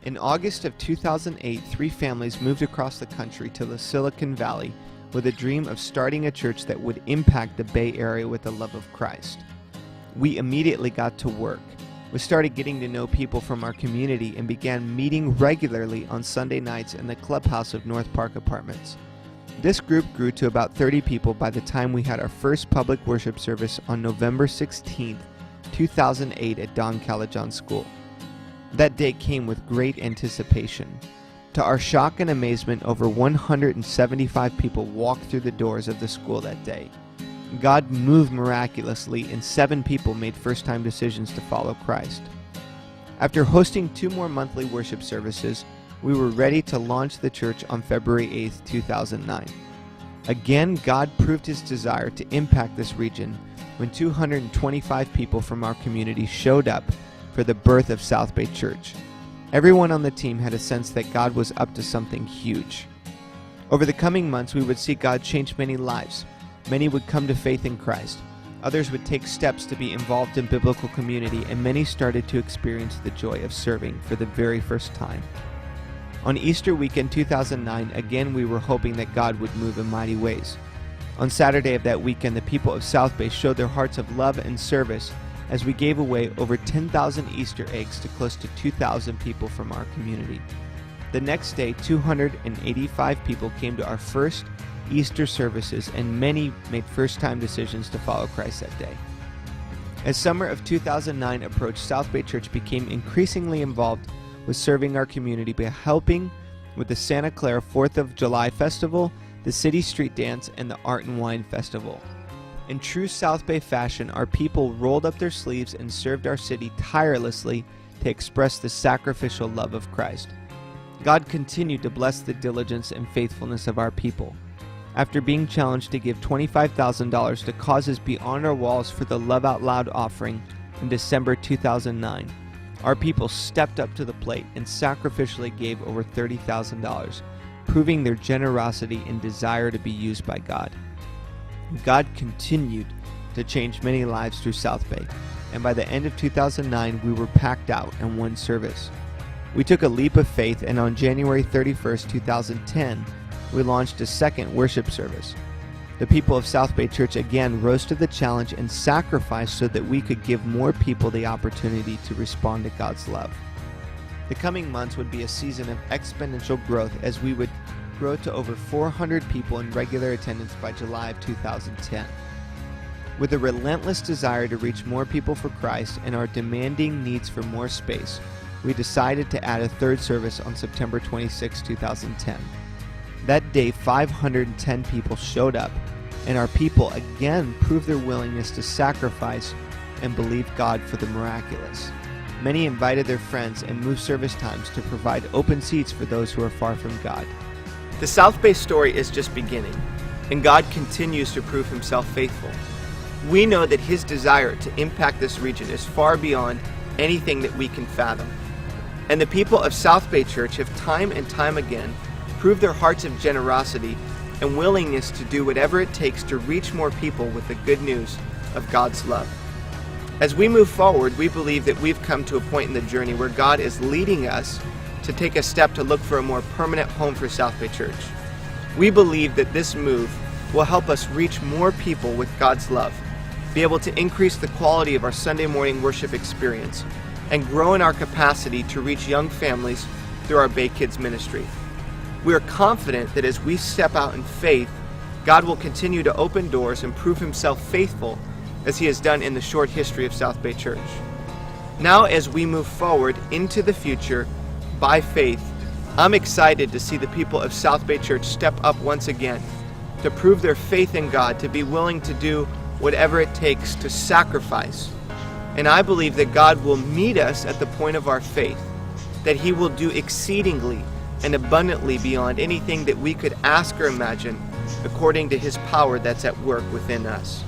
In August of 2008, 3 families moved across the country to the Silicon Valley with a dream of starting a church that would impact the Bay Area with the love of Christ. We immediately got to work. We started getting to know people from our community and began meeting regularly on Sunday nights in the clubhouse of North Park Apartments. This group grew to about 30 people by the time we had our first public worship service on November 16, 2008 at Don Calajon School. That day came with great anticipation. To our shock and amazement, over 175 people walked through the doors of the school that day. God moved miraculously, and 7 people made first-time decisions to follow Christ. After hosting 2 more monthly worship services, we were ready to launch the church on February 8, 2009. Again, God proved his desire to impact this region when 225 people from our community showed up for the birth of South Bay Church. Everyone on the team had a sense that God was up to something huge. Over the coming months, we would see God change many lives. Many would come to faith in Christ. Others would take steps to be involved in biblical community, and many started to experience the joy of serving for the very first time. On Easter weekend 2009, again we were hoping that God would move in mighty ways. On Saturday of that weekend, the people of South Bay showed their hearts of love and service as we gave away over 10,000 Easter eggs to close to 2,000 people from our community. The next day, 285 people came to our first Easter services, and many made first-time decisions to follow Christ that day. As summer of 2009 approached, South Bay Church became increasingly involved with serving our community by helping with the Santa Clara 4th of July Festival, the City Street Dance, and the Art and Wine Festival. In true South Bay fashion, our people rolled up their sleeves and served our city tirelessly to express the sacrificial love of Christ. God continued to bless the diligence and faithfulness of our people. After being challenged to give $25,000 to causes beyond our walls for the Love Out Loud offering in December 2009, our people stepped up to the plate and sacrificially gave over $30,000, proving their generosity and desire to be used by God. God continued to change many lives through South Bay, and by the end of 2009, we were packed out in one service. We took a leap of faith, and on January 31st, 2010, we launched a second worship service. The people of South Bay Church again rose to the challenge and sacrificed so that we could give more people the opportunity to respond to God's love. The coming months would be a season of exponential growth as we would grow to over 400 people in regular attendance by July of 2010. With a relentless desire to reach more people for Christ and our demanding needs for more space, we decided to add a third service on September 26, 2010. That day, 510 people showed up, and our people again proved their willingness to sacrifice and believe God for the miraculous. Many invited their friends and moved service times to provide open seats for those who are far from God. The South Bay story is just beginning, and God continues to prove himself faithful. We know that his desire to impact this region is far beyond anything that we can fathom. And the people of South Bay Church have time and time again proved their hearts of generosity and willingness to do whatever it takes to reach more people with the good news of God's love. As we move forward, we believe that we've come to a point in the journey where God is leading us to take a step to look for a more permanent home for South Bay Church. We believe that this move will help us reach more people with God's love, be able to increase the quality of our Sunday morning worship experience, and grow in our capacity to reach young families through our Bay Kids ministry. We are confident that as we step out in faith, God will continue to open doors and prove himself faithful as he has done in the short history of South Bay Church. Now, as we move forward into the future by faith, I'm excited to see the people of South Bay Church step up once again, to prove their faith in God, to be willing to do whatever it takes to sacrifice. And I believe that God will meet us at the point of our faith, that he will do exceedingly and abundantly beyond anything that we could ask or imagine, according to his power that's at work within us.